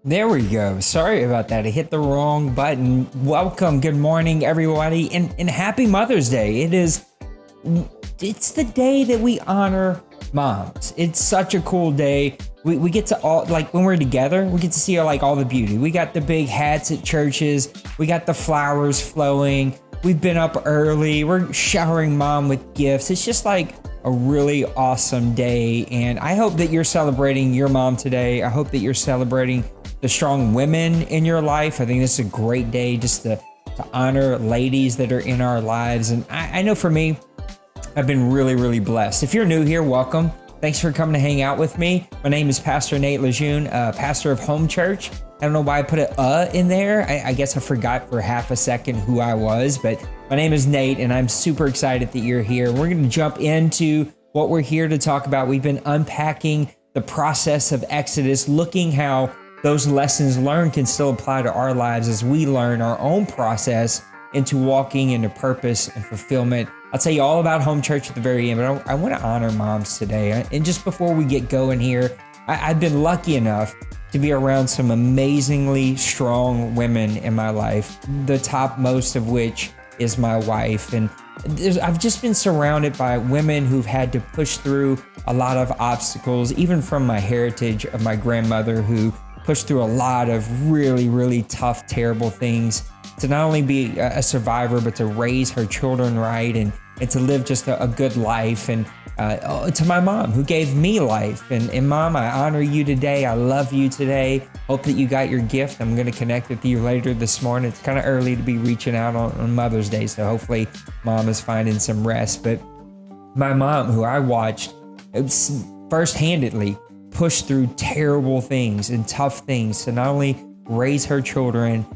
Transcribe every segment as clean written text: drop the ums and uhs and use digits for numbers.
There we go. Sorry about that. I hit the wrong button. Welcome. Good morning, everybody. And happy Mother's Day. It's the day that we honor moms. It's such a cool day. We get to all, like when we're together, we get to see all the beauty. We got the big hats at churches. We got the flowers flowing. We've been up early. We're showering mom with gifts. It's just like a really awesome day. And I hope that you're celebrating your mom today. I hope that you're celebrating the strong women in your life. I think this is a great day just to honor ladies that are in our lives. And I know for me, I've been really blessed. If you're new here, welcome. Thanks for coming to hang out with me. My name is Pastor Nate Lejeune, pastor of Home Church. I don't know why I put an in there. I guess I forgot for half a second who I was, but my name is Nate and I'm super excited that you're here. We're going to jump into what we're here to talk about. We've been unpacking the process of Exodus, looking how those lessons learned can still apply to our lives as we learn our own process into walking into purpose and fulfillment. I'll tell you all about Home Church at the very end, but I want to honor moms today. And just before we get going here, I've been lucky enough to be around some amazingly strong women in my life, the top most of which is my wife. And I've just been surrounded by women who've had to push through a lot of obstacles, even from my heritage of my grandmother who pushed through a lot of really, really tough, terrible things to not only be a survivor, but to raise her children right and to live just a good life. And to my mom who gave me life. And Mom, I honor you today. I love you today. Hope that you got your gift. I'm going to connect with you later this morning. It's kind of early to be reaching out on Mother's Day, so hopefully Mom is finding some rest. But my mom, who I watched first-handedly push through terrible things and tough things to not only raise her children,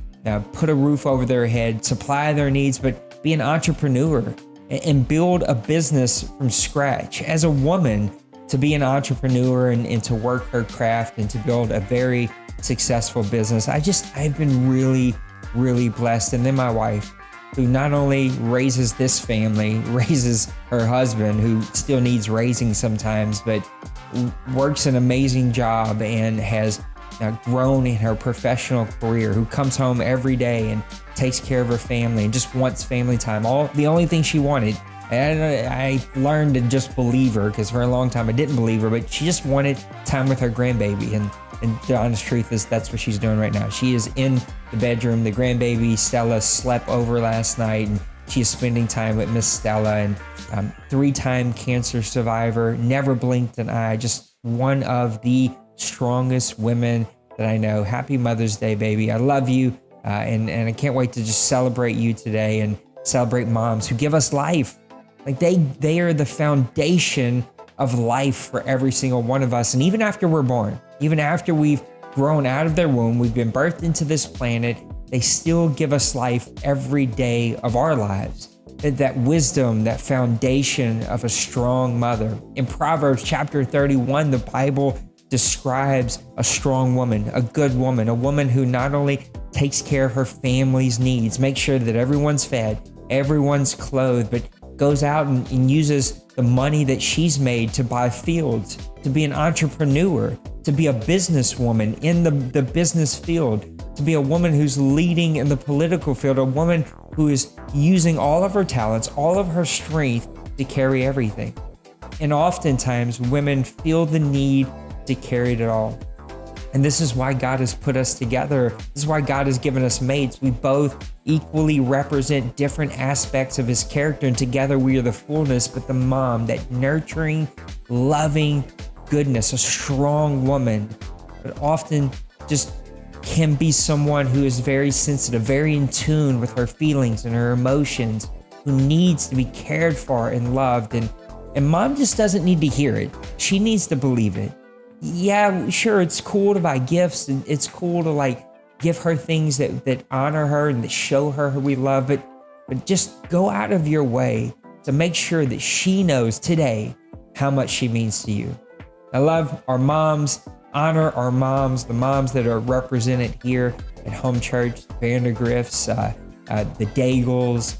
put a roof over their head, supply their needs, but be an entrepreneur and build a business from scratch. As a woman, to be an entrepreneur and to work her craft and to build a very successful business, I've been really, really blessed. And then my wife, who not only raises this family, raises her husband, who still needs raising sometimes, but works an amazing job and has grown in her professional career, who comes home every day and takes care of her family and just wants family time. The only thing she wanted, and I learned to just believe her, because for a long time I didn't believe her, but she just wanted time with her grandbaby. And the honest truth is that's what she's doing right now. She is in the bedroom. The grandbaby, Stella, slept over last night, and she is spending time with Miss Stella, and 3-time cancer survivor, never blinked an eye, just one of the strongest women that I know. Happy Mother's Day, baby. I love you. And I can't wait to just celebrate you today and celebrate moms who give us life. Like they are the foundation of life for every single one of us. And even after we're born, even after we've grown out of their womb, we've been birthed into this planet, they still give us life every day of our lives. That wisdom, that foundation of a strong mother. In Proverbs chapter 31, the Bible describes a strong woman, a good woman, a woman who not only takes care of her family's needs, makes sure that everyone's fed, everyone's clothed, but goes out and uses the money that she's made to buy fields, to be an entrepreneur, to be a businesswoman in the business field, to be a woman who's leading in the political field, a woman who is using all of her talents, all of her strength to carry everything. And oftentimes women feel the need to carry it all. And this is why God has put us together. This is why God has given us mates. We both equally represent different aspects of his character, and together we are the fullness. But the mom, that nurturing, loving goodness, a strong woman, but often just can be someone who is very sensitive, very in tune with her feelings and her emotions, who needs to be cared for and loved. And mom just doesn't need to hear it. She needs to believe it. Yeah, sure, it's cool to buy gifts, and it's cool to give her things that honor her and that show her who we love, but just go out of your way to make sure that she knows today how much she means to you. I love our moms, honor our moms, the moms that are represented here at Home Church, the Vandergrifts, the Daigles,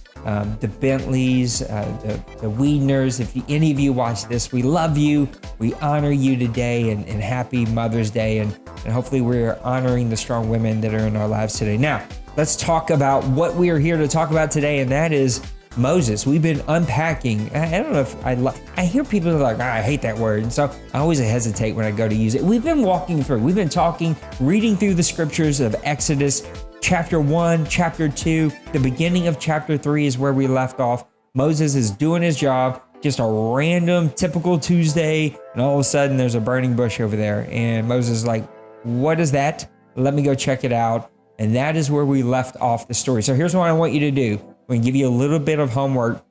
the Bentleys, the Wiedners. If any of you watch this, we love you. We honor you today, and happy Mother's Day. And hopefully we're honoring the strong women that are in our lives today. Now, let's talk about what we are here to talk about today, and that is Moses. We've been unpacking. I don't know if I hear people are like, I hate that word. And so I always hesitate when I go to use it. We've been walking through, we've been talking, reading through the scriptures of Exodus, chapter 1, chapter 2, the beginning of chapter 3 is where we left off. Moses is doing his job, just a random, typical Tuesday, and all of a sudden there's a burning bush over there. And Moses is like, what is that? Let me go check it out. And that is where we left off the story. So here's what I want you to do. I'm going to give you a little bit of homework.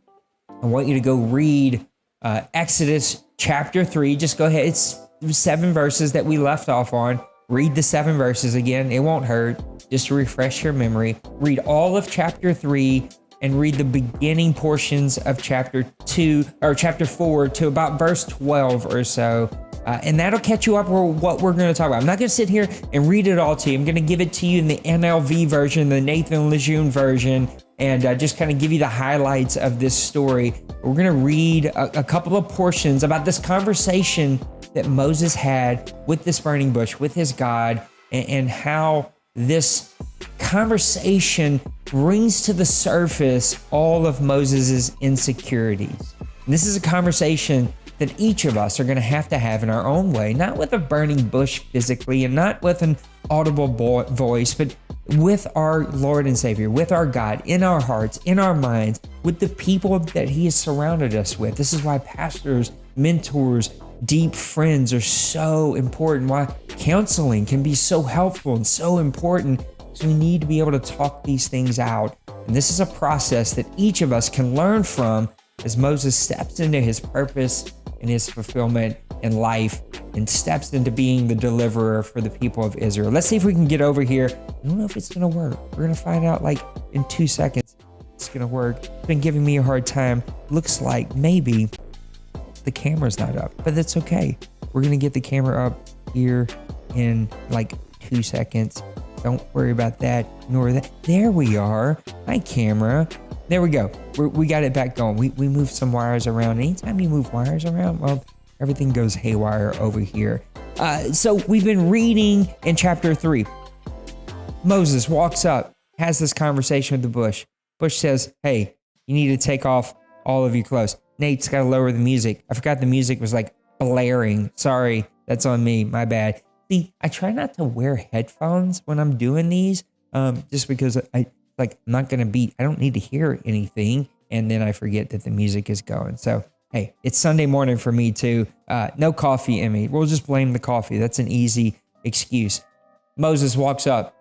I want you to go read Exodus chapter 3. Just go ahead. It's 7 verses that we left off on. Read the 7 verses again. It won't hurt. Just to refresh your memory. Read all of chapter 3 and read the beginning portions of chapter 2 or chapter 4 to about verse 12 or so. And that'll catch you up with what we're going to talk about. I'm not going to sit here and read it all to you. I'm going to give it to you in the NLV version, the Nathan Lejeune version, and just kind of give you the highlights of this story. We're going to read a couple of portions about this conversation that Moses had with this burning bush, with his God, and how this conversation brings to the surface all of Moses's insecurities. And this is a conversation that each of us are going to have in our own way, not with a burning bush physically and not with an audible voice, but with our Lord and Savior, with our God, in our hearts, in our minds, with the people that He has surrounded us with. This is why pastors, mentors, deep friends are so important, why counseling can be so helpful and so important. So we need to be able to talk these things out. And this is a process that each of us can learn from as Moses steps into his purpose and his fulfillment in life and steps into being the deliverer for the people of Israel. Let's see if we can get over here. I don't know if it's going to work. We're going to find out like in 2 seconds. It's going to work. It's been giving me a hard time. Looks like maybe the camera's not up, but that's okay. We're going to get the camera up here in like 2 seconds. Don't worry about that, nor that. There we are. Hi, camera. There we go. We got it back going. We moved some wires around. Anytime you move wires around, well, everything goes haywire over here. So we've been reading in chapter 3. Moses walks up, has this conversation with the bush. Bush says, hey, you need to take off all of your clothes. Nate's got to lower the music. I forgot the music was like blaring. Sorry, that's on me. My bad. See, I try not to wear headphones when I'm doing these, just because I'm not going to I don't need to hear anything. And then I forget that the music is going. So, hey, it's Sunday morning for me too. No coffee in me. We'll just blame the coffee. That's an easy excuse. Moses walks up.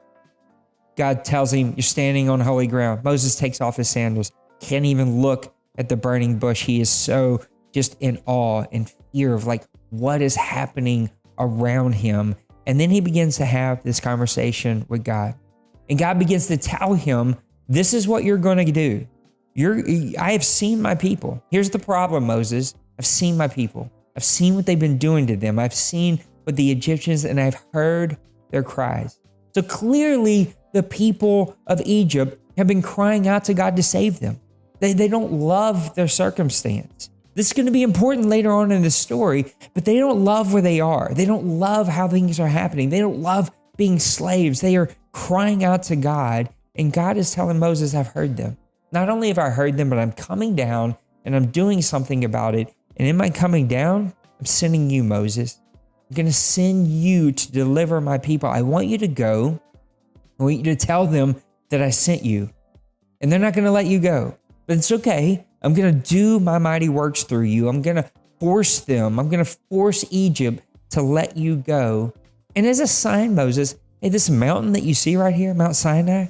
God tells him, you're standing on holy ground. Moses takes off his sandals. Can't even look at the burning bush. He is so just in awe and fear of like what is happening around him. And then he begins to have this conversation with God. And God begins to tell him, this is what you're going to do. I have seen my people. Here's the problem, Moses. I've seen my people. I've seen what they've been doing to them. I've seen what the Egyptians, and I've heard their cries. So clearly the people of Egypt have been crying out to God to save them. They don't love their circumstance. This is going to be important later on in the story, but they don't love where they are. They don't love how things are happening. They don't love being slaves. They are crying out to God, and God is telling Moses, I've heard them. Not only have I heard them, but I'm coming down and I'm doing something about it. And in my coming down, I'm sending you, Moses. I'm going to send you to deliver my people. I want you to go. I want you to tell them that I sent you. And they're not going to let you go. But it's okay. I'm going to do my mighty works through you. I'm going to force them. I'm going to force Egypt to let you go. And as a sign, Moses, hey, this mountain that you see right here, Mount Sinai,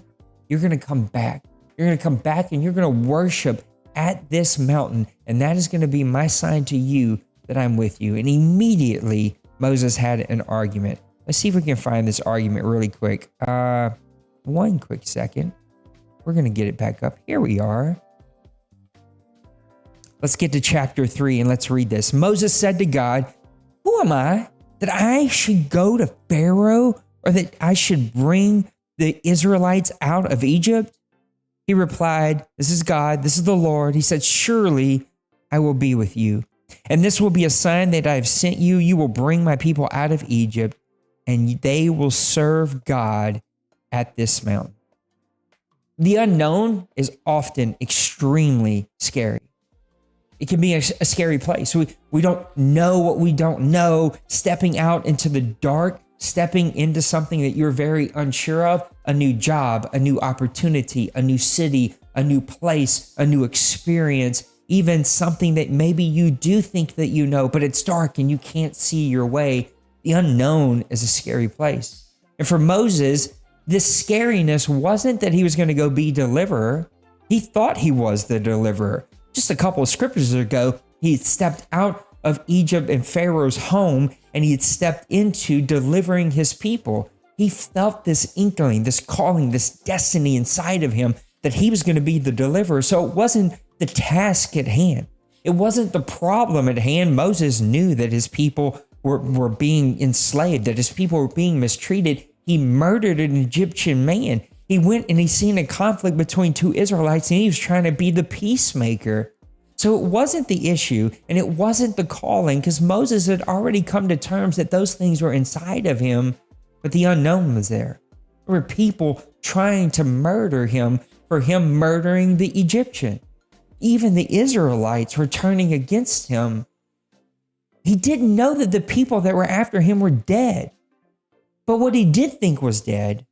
you're going to come back. You're going to come back and you're going to worship at this mountain. And that is going to be my sign to you that I'm with you. And immediately Moses had an argument. Let's see if we can find this argument really quick. One quick second. We're going to get it back up. Here we are. Let's get to chapter 3 and let's read this. Moses said to God, who am I that I should go to Pharaoh, or that I should bring the Israelites out of Egypt? He replied, this is God, this is the Lord. He said, surely I will be with you. And this will be a sign that I have sent you. You will bring my people out of Egypt, and they will serve God at this mountain. The unknown is often extremely scary. It can be a scary place. We don't know what we don't know. Stepping out into the dark, stepping into something that you're very unsure of, a new job, a new opportunity, a new city, a new place, a new experience, even something that maybe you do think that you know, but it's dark and you can't see your way. The unknown is a scary place. And for Moses, this scariness wasn't that he was going to go be deliverer. He thought he was the deliverer. Just a couple of scriptures ago, he had stepped out of Egypt and Pharaoh's home, and he had stepped into delivering his people. He felt this inkling, this calling, this destiny inside of him that he was going to be the deliverer. So it wasn't the task at hand. It wasn't the problem at hand. Moses knew that his people were being enslaved, that his people were being mistreated. He murdered an Egyptian man. He went and he seen a conflict between two Israelites, and he was trying to be the peacemaker. So it wasn't the issue, and it wasn't the calling, because Moses had already come to terms that those things were inside of him, but the unknown was there. There were people trying to murder him for him murdering the Egyptian. Even the Israelites were turning against him He didn't know that the people that were after him were dead. But what he did think was dead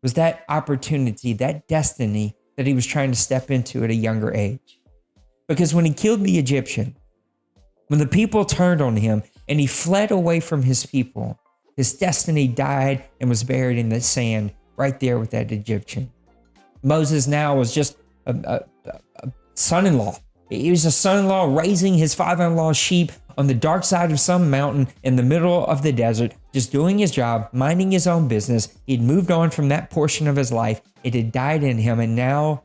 was that opportunity, that destiny that he was trying to step into at a younger age. Because when he killed the Egyptian, when the people turned on him and he fled away from his people, his destiny died and was buried in the sand right there with that Egyptian. Moses now was just a son-in-law. He was a son-in-law raising his father-in-law's sheep on the dark side of some mountain in the middle of the desert, just doing his job, minding his own business. He'd moved on from that portion of his life. It had died in him. And now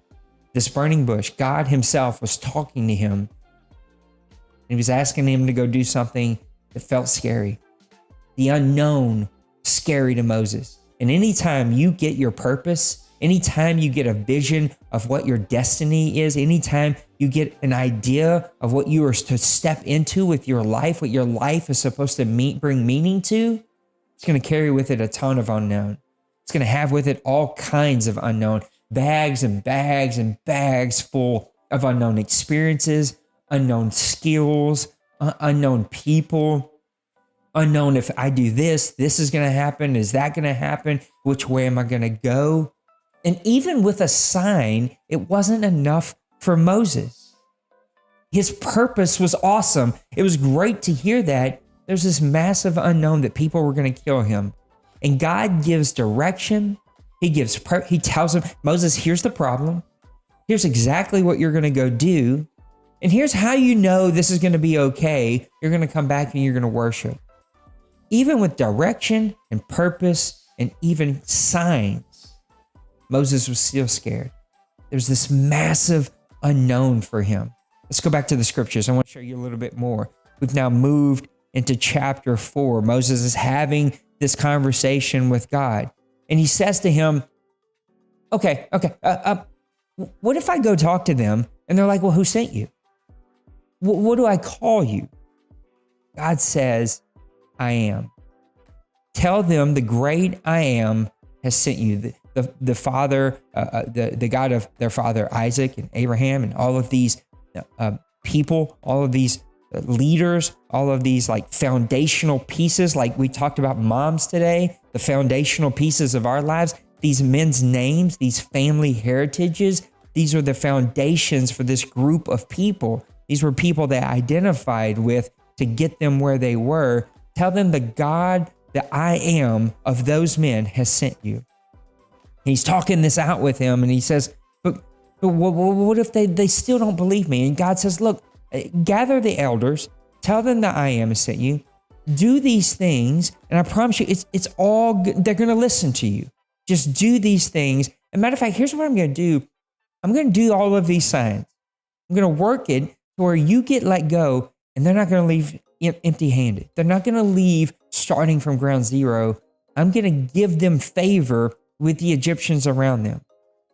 this burning bush, God himself was talking to him. He was asking him to go do something that felt scary. The unknown, scary to Moses. And anytime you get your purpose, anytime you get a vision of what your destiny is, anytime you get an idea of what you are to step into with your life, what your life is supposed to bring meaning to, it's going to carry with it a ton of unknown. It's going to have with it all kinds of unknown, bags and bags and bags full of unknown experiences, unknown skills, unknown people, unknown if I do this is going to happen. Is that going to happen? Which way am I going to go? And even with a sign, it wasn't enough for Moses. His purpose was awesome. It was great to hear that. There's this massive unknown that people were going to kill him. And God gives direction. He tells him, Moses, here's the problem. Here's exactly what you're going to go do. And here's how you know this is going to be okay. You're going to come back and you're going to worship. Even with direction and purpose and even signs, Moses was still scared. There's this massive unknown for him. Let's go back to the scriptures. I want to show you a little bit more. We've now moved into chapter 4. Moses is having this conversation with God. And he says to him, okay, what if I go talk to them and they're like, well, who sent you? What do I call you? God says, I am. Tell them the great I am has sent you. The Father, the God of their father Isaac and Abraham and all of these people, all of these leaders, all of these like foundational pieces, like we talked about moms today, the foundational pieces of our lives, these men's names, these family heritages, these are the foundations for this group of people. These were people they identified with to get them where they were. Tell them the God that I am of those men has sent you. He's talking this out with him and he says, but what if they still don't believe me? And God says, look, gather the elders, tell them that I am has sent you, do these things, and I promise you, it's all good. They're going to listen to you. Just do these things. And matter of fact, here's what I'm going to do. I'm going to do all of these signs. I'm going to work it to where you get let go and they're not going to leave empty-handed. They're not going to leave starting from ground zero. I'm going to give them favor with the Egyptians around them.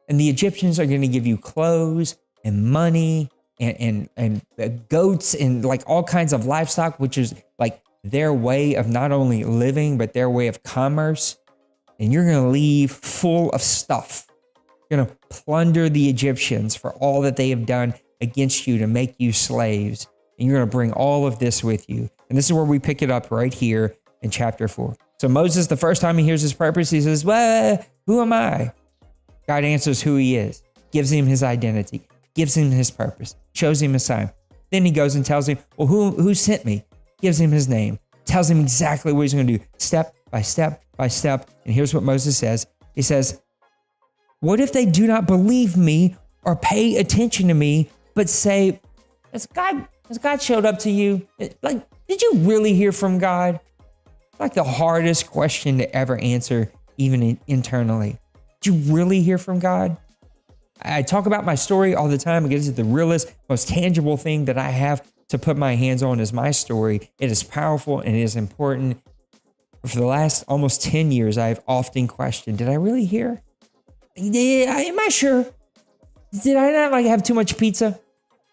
And the Egyptians are going to give you clothes and money and goats and like all kinds of livestock, which is like their way of not only living, but their way of commerce. And you're going to leave full of stuff. You're going to plunder the Egyptians for all that they have done against you to make you slaves. And you're going to bring all of this with you. And this is where we pick it up right here in chapter 4. So Moses, the first time he hears his purpose, he says, well, who am I? God answers who he is, gives him his identity, gives him his purpose, shows him a sign. Then he goes and tells him, well, who sent me? Gives him his name, tells him exactly what he's going to do, step by step by step. And here's what Moses says. He says, what if they do not believe me or pay attention to me, but say, has God showed up to you? Like, did you really hear from God? It's like the hardest question to ever answer, even internally. Did you really hear from God? I talk about my story all the time because it's the realest, most tangible thing that I have to put my hands on is my story. It is powerful and it is important. For the last almost 10 years, I've often questioned, did I really hear? Am I sure? Did I not like have too much pizza?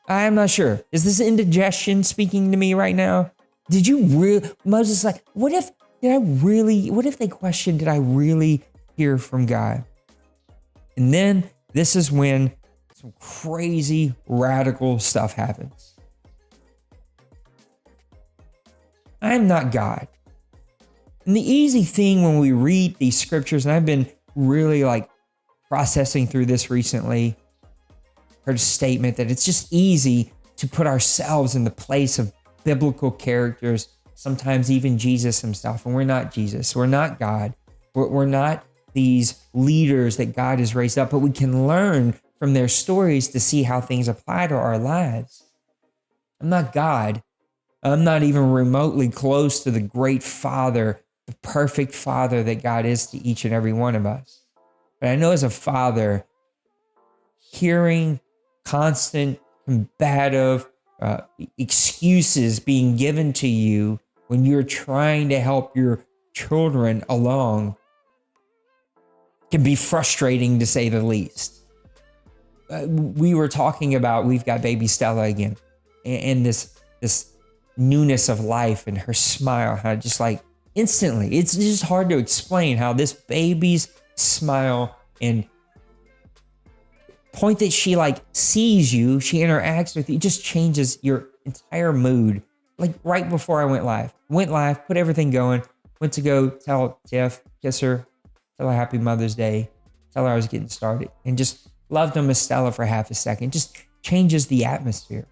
I'm not sure. Is this indigestion speaking to me right now? Did you really? Moses is like, what if they questioned, did I really hear from God? And then this is when some crazy radical stuff happens. I'm not God. And the easy thing when we read these scriptures, and I've been really processing through this recently, heard a statement that it's just easy to put ourselves in the place of biblical characters, sometimes even Jesus himself. And we're not Jesus. We're not God. We're not these leaders that God has raised up, but we can learn from their stories to see how things apply to our lives. I'm not God. I'm not even remotely close to the great Father, the perfect Father that God is to each and every one of us. But I know as a father, hearing constant, combative excuses being given to you when you're trying to help your children along can be frustrating, to say the least. We were talking about, we've got baby Stella again, and this newness of life and her smile, how just instantly, it's just hard to explain how this baby's smile and point that she sees you, she interacts with you, it just changes your entire mood. Right before I went live, put everything going, went to go tell Tiff, kiss her, tell her happy Mother's Day, tell her I was getting started, and just loved on Miss Stella for half a second. Just changes the atmosphere.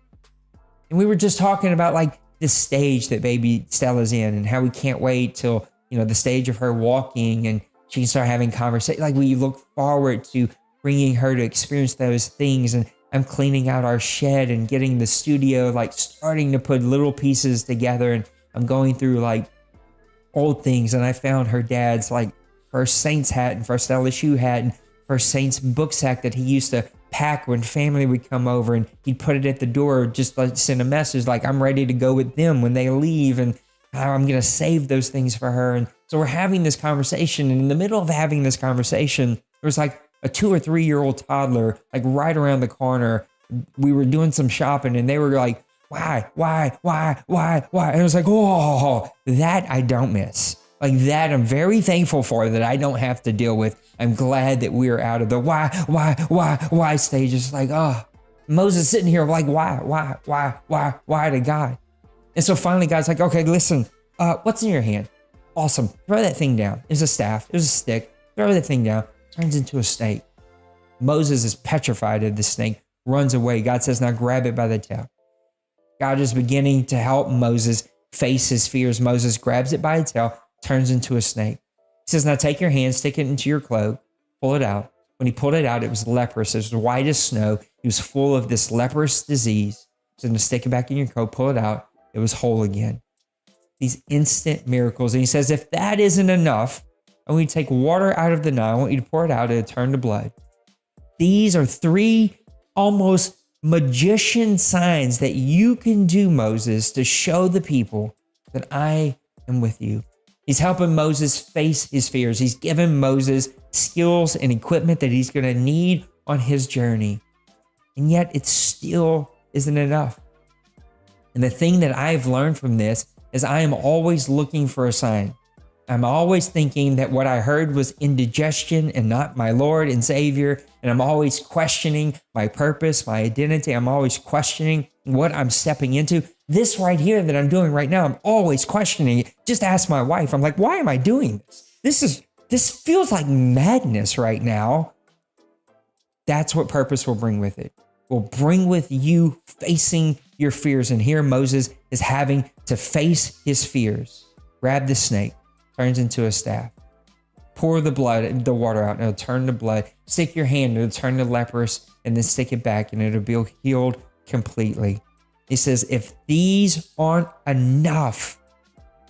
And we were just talking about this stage that baby Stella's in and how we can't wait till, the stage of her walking and she can start having conversation. We look forward to bringing her to experience those things. And I'm cleaning out our shed and getting the studio, starting to put little pieces together. And I'm going through old things. And I found her dad's First Saints hat and First LSU hat and First Saints book sack that he used to pack when family would come over, and he'd put it at the door, just send a message I'm ready to go with them when they leave, and I'm going to save those things for her. And so we're having this conversation, and in the middle of having this conversation, there was a 2 or 3 year old toddler right around the corner. We were doing some shopping, and they were why? And I was oh, that I don't miss. That I'm very thankful for, that I don't have to deal with. I'm glad that we're out of the why stage. It's Moses sitting here why to God? And so finally God's okay, listen, what's in your hand? Awesome. Throw that thing down. It was a staff. It was a stick. Throw that thing down. Turns into a snake. Moses is petrified of the snake, runs away. God says, now grab it by the tail. God is beginning to help Moses face his fears. Moses grabs it by the tail, turns into a snake. He says, now take your hand, stick it into your cloak, pull it out. When he pulled it out, it was leprous. It was white as snow. He was full of this leprous disease. He said, now stick it back in your coat, pull it out. It was whole again. These instant miracles. And he says, if that isn't enough, I want you to take water out of the Nile. I want you to pour it out and it turn to blood. These are 3 almost magician signs that you can do, Moses, to show the people that I am with you. He's helping Moses face his fears. He's given Moses skills and equipment that he's going to need on his journey. And yet it still isn't enough. And the thing that I've learned from this is I am always looking for a sign. I'm always thinking that what I heard was indigestion and not my Lord and Savior. And I'm always questioning my purpose, my identity. I'm always questioning what I'm stepping into. This right here that I'm doing right now, I'm always questioning it. Just ask my wife. I'm why am I doing this? This feels like madness right now. That's what purpose will bring with it. Will bring with you facing your fears. And here Moses is having to face his fears. Grab the snake, turns into a staff. Pour the water out, and it'll turn to blood. Stick your hand, it'll turn to leprous, and then stick it back, and it'll be healed completely. He says, if these aren't enough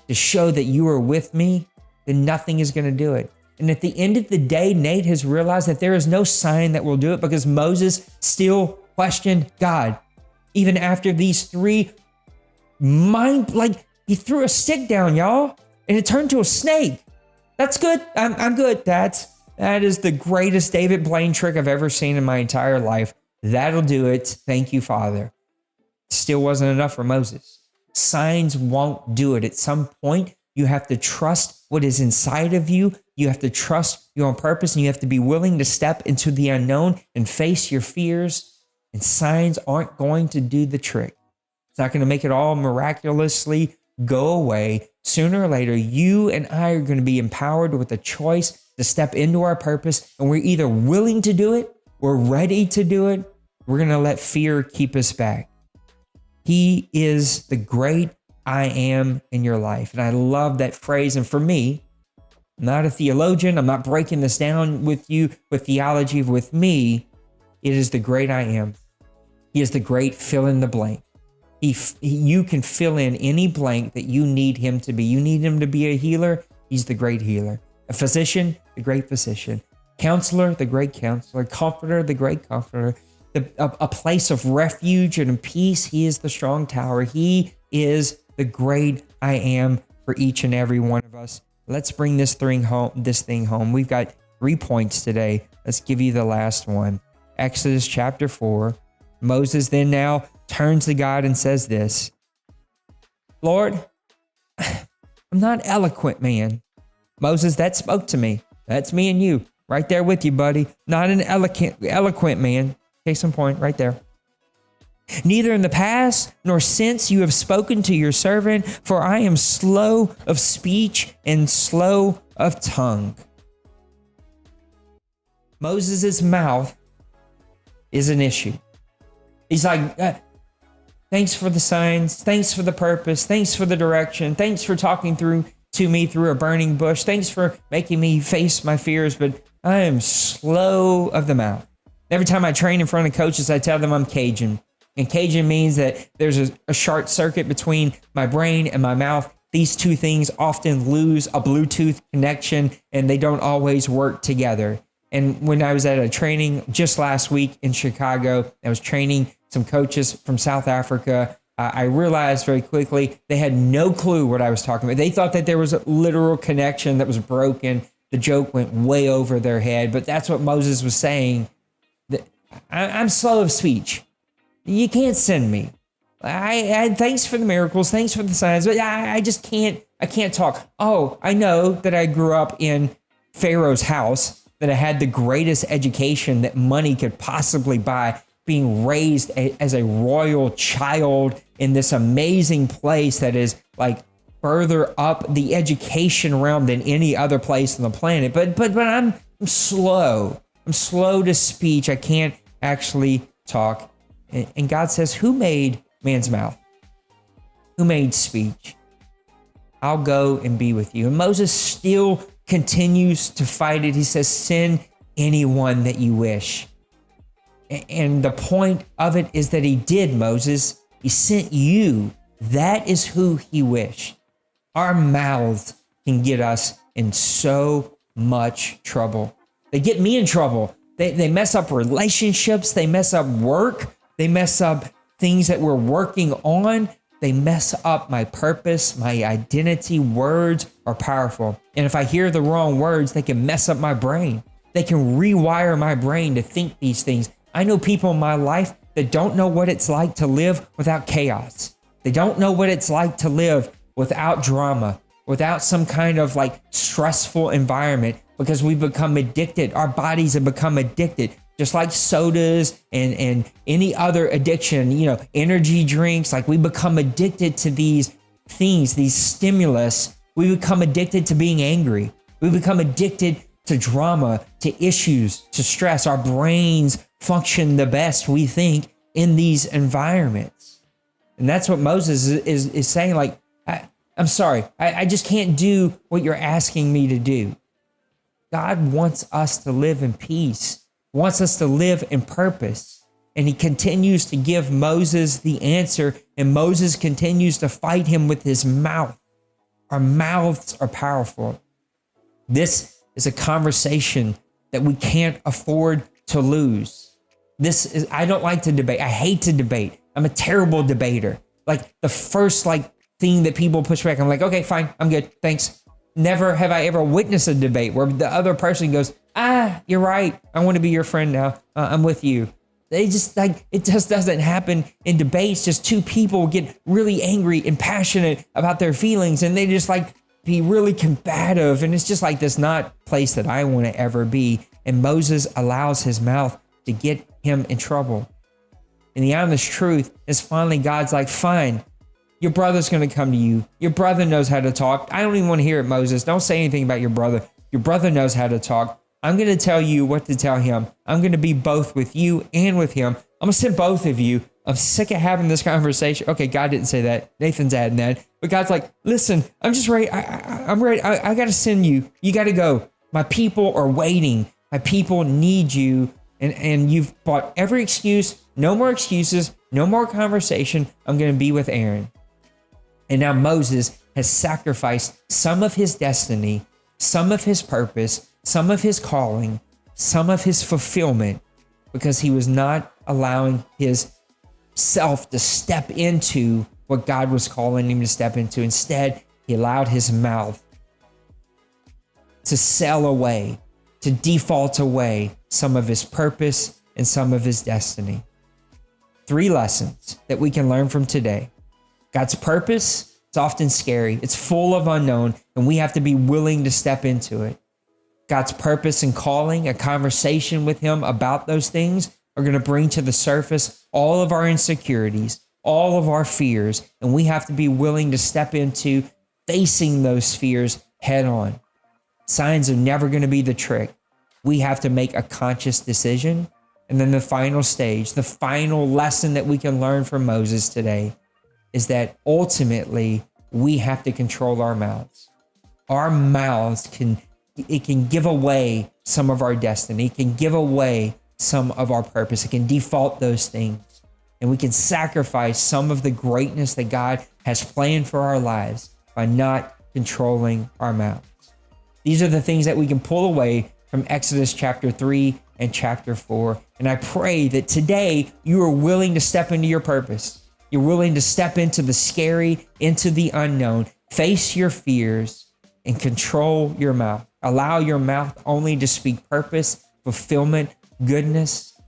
to show that you are with me, then nothing is going to do it. And at the end of the day, Nate has realized that there is no sign that will do it because Moses still questioned God. Even after these 3 he threw a stick down, y'all, and it turned to a snake. That's good. I'm good. That is the greatest David Blaine trick I've ever seen in my entire life. That'll do it. Thank you, Father. Still wasn't enough for Moses. Signs won't do it. At some point, you have to trust what is inside of you. You have to trust your own purpose, and you have to be willing to step into the unknown and face your fears. And signs aren't going to do the trick. It's not going to make it all miraculously go away. Sooner or later, you and I are going to be empowered with a choice to step into our purpose. And we're either willing to do it, we're ready to do it. We're going to let fear keep us back. He is the great I am in your life. And I love that phrase. And for me, I'm not a theologian. I'm not breaking this down with you with theology. With me, it is the great I am. He is the great fill in the blank. You can fill in any blank that you need him to be. You need him to be a healer. He's the great healer. A physician, the great physician. Counselor, the great counselor. Comforter, the great comforter. A place of refuge and peace. He is the strong tower. He is the great I am for each and every one of us. Let's bring this thing home. We've got 3 points today. Let's give you the last one. Exodus chapter 4. Moses then now turns to God and says this, Lord, I'm not eloquent, man. Moses, that spoke to me. That's me and you. Right there with you, buddy. Not an eloquent man. Case in point, right there. Neither in the past nor since you have spoken to your servant, for I am slow of speech and slow of tongue. Moses' mouth is an issue. He's like, thanks for the signs. Thanks for the purpose. Thanks for the direction. Thanks for talking to me through a burning bush. Thanks for making me face my fears, but I am slow of the mouth. Every time I train in front of coaches, I tell them I'm Cajun. And Cajun means that there's a short circuit between my brain and my mouth. These two things often lose a Bluetooth connection and they don't always work together. And when I was at a training just last week in Chicago, I was training some coaches from South Africa. I realized very quickly they had no clue what I was talking about. They thought that there was a literal connection that was broken. The joke went way over their head, but that's what Moses was saying. I'm slow of speech. You can't send me. I thanks for the miracles, thanks for the signs, but I just can't. I can't talk. Oh, I know that I grew up in Pharaoh's house, that I had the greatest education that money could possibly buy, being raised as a royal child in this amazing place that is like further up the education realm than any other place on the planet. But I'm slow. I'm slow to speech. I can't actually talk. And God says, who made man's mouth? Who made speech? I'll go and be with you. And Moses still continues to fight it. He says, send anyone that you wish. And the point of it is that he did, Moses. He sent you. That is who he wished. Our mouths can get us in so much trouble. They get me in trouble. They mess up relationships. They mess up work. They mess up things that we're working on. They mess up my purpose, my identity. Words are powerful. And if I hear the wrong words, they can mess up my brain. They can rewire my brain to think these things. I know people in my life that don't know what it's like to live without chaos. They don't know what it's like to live without drama, without some kind of like stressful environment, because we've become addicted. Our bodies have become addicted. Just like sodas and any other addiction, energy drinks, like we become addicted to these things, these stimulus. We become addicted to being angry. We become addicted to drama, to issues, to stress. Our brains function the best, we think, in these environments. And that's what Moses is saying, like, I'm sorry, I just can't do what you're asking me to do. God wants us to live in peace, wants us to live in purpose. And he continues to give Moses the answer, and Moses continues to fight him with his mouth. Our mouths are powerful. This is a conversation that we can't afford to lose. I don't like to debate. I hate to debate. I'm a terrible debater. Like the first thing that people push back, I'm like, okay, fine, I'm good, thanks. Never have I ever witnessed a debate where the other person goes, you're right. I want to be your friend now. I'm with you. It just doesn't happen in debates. Just two people get really angry and passionate about their feelings, and they just be really combative. And it's just this not place that I want to ever be. And Moses allows his mouth to get him in trouble. And the honest truth is finally God's like, fine, Your brother's going to come to you. Your brother knows how to talk. I don't even want to hear it, Moses. Don't say anything about your brother. Your brother knows how to talk. I'm going to tell you what to tell him. I'm going to be both with you and with him. I'm going to send both of you. I'm sick of having this conversation. Okay, God didn't say that. Nathan's adding that. But God's like, listen, I'm just ready. I'm ready. I got to send you. You got to go. My people are waiting. My people need you. And you've bought every excuse. No more excuses. No more conversation. I'm going to be with Aaron. And now Moses has sacrificed some of his destiny, some of his purpose, some of his calling, some of his fulfillment, because he was not allowing his self to step into what God was calling him to step into. Instead, he allowed his mouth to sell away, to default away some of his purpose and some of his destiny. 3 lessons that we can learn from today. God's purpose, it's often scary. It's full of unknown, and we have to be willing to step into it. God's purpose and calling, a conversation with him about those things, are going to bring to the surface all of our insecurities, all of our fears, and we have to be willing to step into facing those fears head on. Signs are never going to be the trick. We have to make a conscious decision. And then the final stage, the final lesson that we can learn from Moses today is that ultimately we have to control our mouths. Our mouths can give away some of our destiny. It can give away some of our purpose. It can default those things. And we can sacrifice some of the greatness that God has planned for our lives by not controlling our mouths. These are the things that we can pull away from Exodus chapter 3 and chapter 4. And I pray that today you are willing to step into your purpose. You're willing to step into the scary, into the unknown, face your fears, and control your mouth. Allow your mouth only to speak purpose, fulfillment, goodness.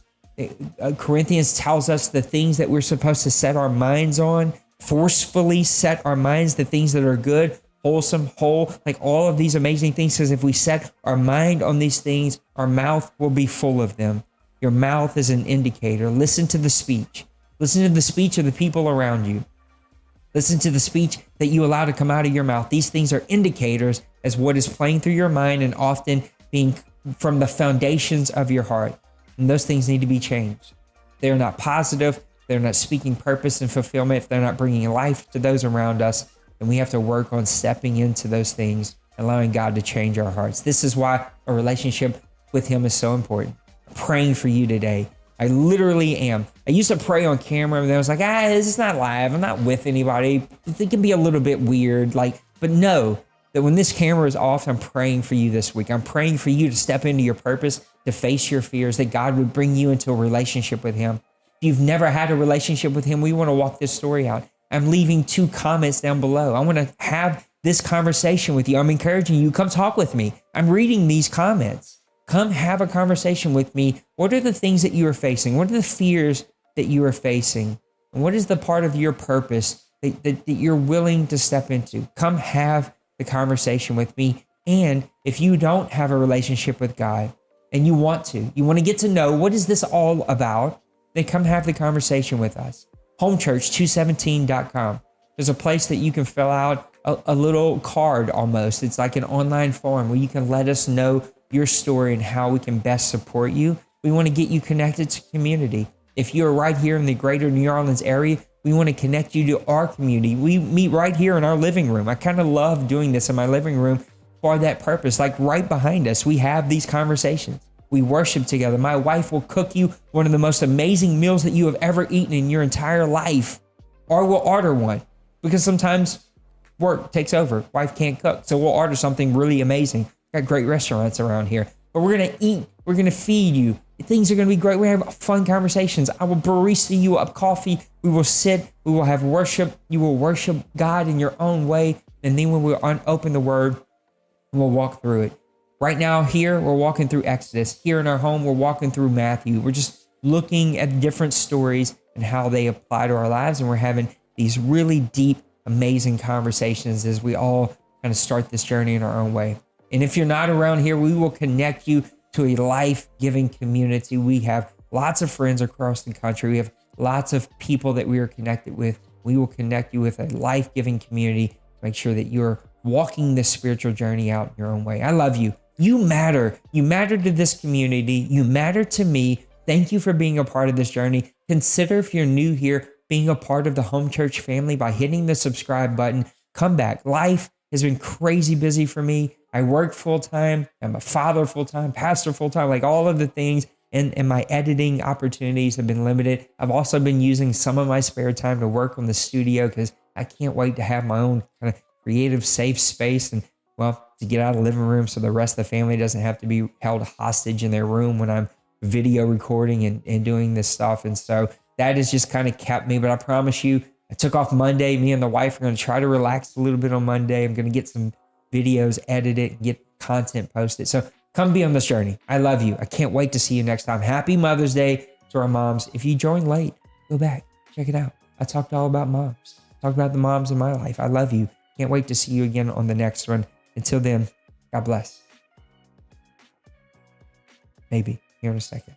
Corinthians tells us the things that we're supposed to set our minds on, forcefully set our minds to things that are good, wholesome, whole, like all of these amazing things. Because if we set our mind on these things, our mouth will be full of them. Your mouth is an indicator. Listen to the speech. Listen to the speech of the people around you. Listen to the speech that you allow to come out of your mouth. These things are indicators as what is playing through your mind and often being from the foundations of your heart. And those things need to be changed. They're not positive. They're not speaking purpose and fulfillment. If they're not bringing life to those around us, then we have to work on stepping into those things, allowing God to change our hearts. This is why a relationship with him is so important. I'm praying for you today. I literally am. I used to pray on camera and then I was like, this is not live. I'm not with anybody. It can be a little bit weird. But know that when this camera is off, I'm praying for you this week. I'm praying for you to step into your purpose, to face your fears, that God would bring you into a relationship with him. If you've never had a relationship with him, we want to walk this story out. I'm leaving 2 comments down below. I want to have this conversation with you. I'm encouraging you, come talk with me. I'm reading these comments. Come have a conversation with me. What are the things that you are facing? What are the fears that you are facing? And what is the part of your purpose that you're willing to step into? Come have the conversation with me. And if you don't have a relationship with God and you want to get to know what is this all about, then come have the conversation with us. Homechurch217.com. There's a place that you can fill out a little card almost. It's like an online form where you can let us know your story and how we can best support you. We want to get you connected to community. If you're right here in the greater New Orleans area, we want to connect you to our community. We meet right here in our living room. I kind of love doing this in my living room for that purpose. Like right behind us, we have these conversations. We worship together. My wife will cook you one of the most amazing meals that you have ever eaten in your entire life, or we'll order one because sometimes work takes over. Wife can't cook, so we'll order something really amazing. Got great restaurants around here, but we're going to eat. We're going to feed you. Things are going to be great. We have fun conversations. I will barista you up coffee. We will sit. We will have worship. You will worship God in your own way. And then when we open the word, we'll walk through it. Right now here, we're walking through Exodus. Here in our home, we're walking through Matthew. We're just looking at different stories and how they apply to our lives. And we're having these really deep, amazing conversations as we all kind of start this journey in our own way. And if you're not around here, we will connect you to a life-giving community. We have lots of friends across the country. We have lots of people that we are connected with We will connect you with a life-giving community to make sure that you're walking this spiritual journey out in your own way. I love you. You matter. You matter to this community. You matter to me. Thank you for being a part of this journey. Consider, if you're new here, being a part of the Home Church family by hitting the subscribe button. Come back. Life has been crazy busy for me. I work full-time. I'm a father full-time, pastor full-time, like all of the things. And my editing opportunities have been limited. I've also been using some of my spare time to work on the studio because I can't wait to have my own kind of creative, safe space and, well, to get out of the living room so the rest of the family doesn't have to be held hostage in their room when I'm video recording and doing this stuff. And so that has just kind of kept me. But I promise you, I took off Monday. Me and the wife are going to try to relax a little bit on Monday. I'm going to get some videos edited and get content posted. So come be on this journey. I love you. I can't wait to see you next time. Happy Mother's Day to our moms. If you joined late, go back, check it out. I talked all about moms. Talk about the moms in my life. I love you. Can't wait to see you again on the next one. Until then, God bless. Maybe here in a second.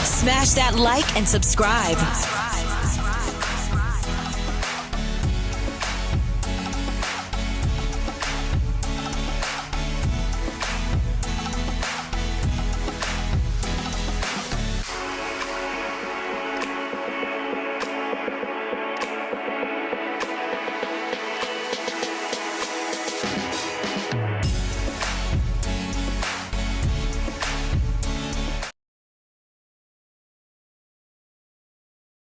Smash that like and subscribe.